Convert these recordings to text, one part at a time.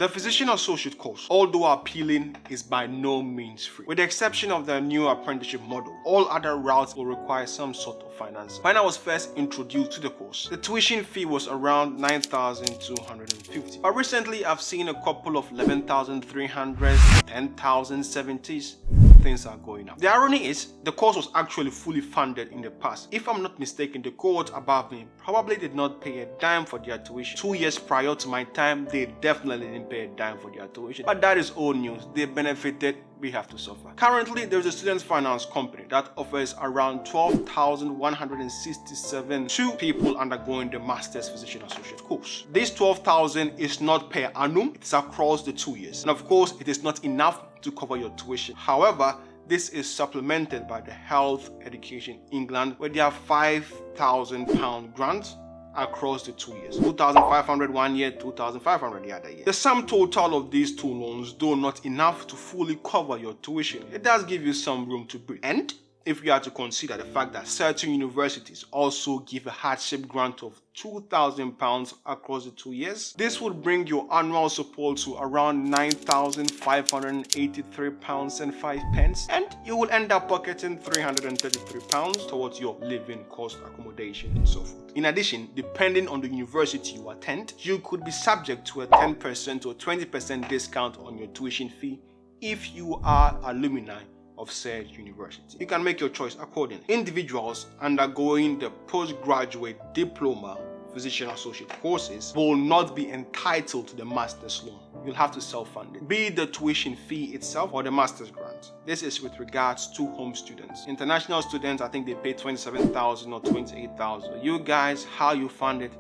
The physician associate course, although appealing, is by no means free. With the exception of the new apprenticeship model, all other routes will require some sort of finance. When I was first introduced to the course, the tuition fee was around 9,250. But recently I've seen a couple of 11,300, 10,070s. Things are going up. The irony is, the course was actually fully funded in the past. If I'm not mistaken, the cohort above me probably did not pay a dime for their tuition. 2 years prior to my time, they definitely didn't pay a dime for their tuition. But that is old news. They benefited, we have to suffer. Currently, there's a student finance company that offers around 12,167 to people undergoing the Master's Physician Associate course. This 12,000 is not per annum, it's across the 2 years. And of course, it is not enough to cover your tuition. However, this is supplemented by the Health Education England, where they have £5,000 grant across the 2 years. 2,500 1 year, 2,500 the other year. The sum total of these two loans, though not enough to fully cover your tuition, it does give you some room to breathe. And if you are to consider the fact that certain universities also give a hardship grant of £2,000 across the 2 years, this would bring your annual support to around £9,583.05, and you will end up pocketing £333 towards your living cost, accommodation, and so forth. In addition, depending on the university you attend, you could be subject to a 10% or 20% discount on your tuition fee if you are alumni of said university. You can make your choice accordingly. Individuals undergoing the postgraduate diploma physician associate courses will not be entitled to the master's loan. You'll have to self-fund it, be it the tuition fee itself or the master's grant. This is with regards to home students. International students, I think they pay 27,000 or 28,000. You guys, how you fund it,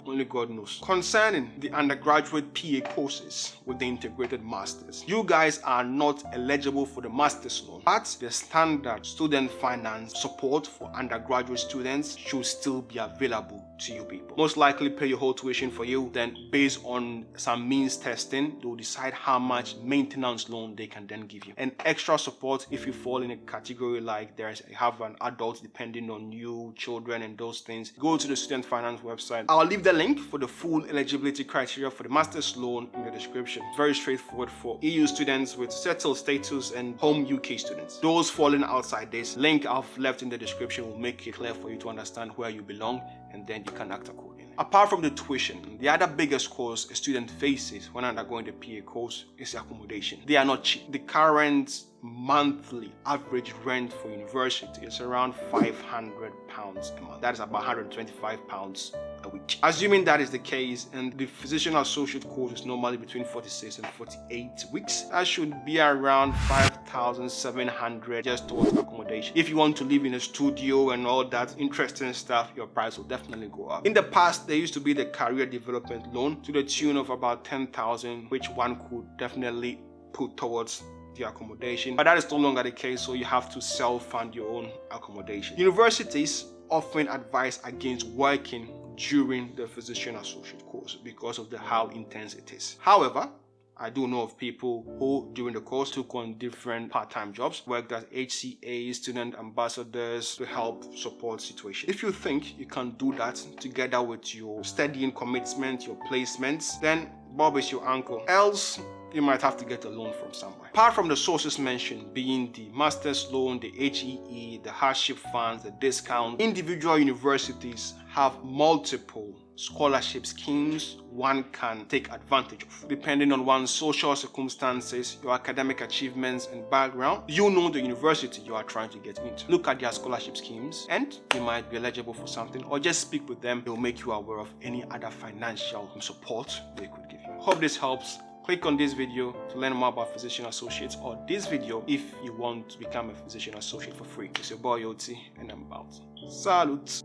only God knows. Concerning the undergraduate PA courses with the integrated masters, you guys are not eligible for the master's loan, but the standard student finance support for undergraduate students should still be available to you people. Most likely pay your whole tuition for you, then based on some means testing, they'll decide how much maintenance loan they can then give you. And extra support if you fall in a category like you have an adult depending on you, children and those things, go to the student finance website. I'll leave the link for the full eligibility criteria for the master's loan in the description. Very straightforward for EU students with settled status and home UK students. Those falling outside this, link I've left in the description will make it clear for you to understand where you belong, and then you can act accordingly. Apart from the tuition, the other biggest cost a student faces when undergoing the PA course is accommodation. They are not cheap. The current monthly average rent for university is around £500 a month. That is about £125 a week. Assuming that is the case, and the physician associate course is normally between 46 and 48 weeks, that should be around 5,700 just towards accommodation. If you want to live in a studio and all that interesting stuff, your price will definitely go up. In the past, there used to be the career development loan to the tune of about 10,000, which one could definitely put towards the accommodation, but that is no longer the case, so you have to self-fund your own accommodation. Universities often advise against working during the physician associate course because of how intense it is. However, I do know of people who during the course took on different part-time jobs, worked as HCAs, student ambassadors to help support situation. If you think you can do that together with your studying commitment, your placements, then Bob is your uncle. Else, you might have to get a loan from somewhere. Apart from the sources mentioned being the master's loan, the HEE, the hardship funds, the discount, individual universities have multiple scholarship schemes one can take advantage of. Depending on one's social circumstances, your academic achievements and background, you know the university you are trying to get into. Look at their scholarship schemes and you might be eligible for something, or just speak with them. They'll make you aware of any other financial support they could give you. Hope this helps. Click on this video to learn more about physician associates, or this video if you want to become a physician associate for free. It's your boy Oti and I'm out. Salute!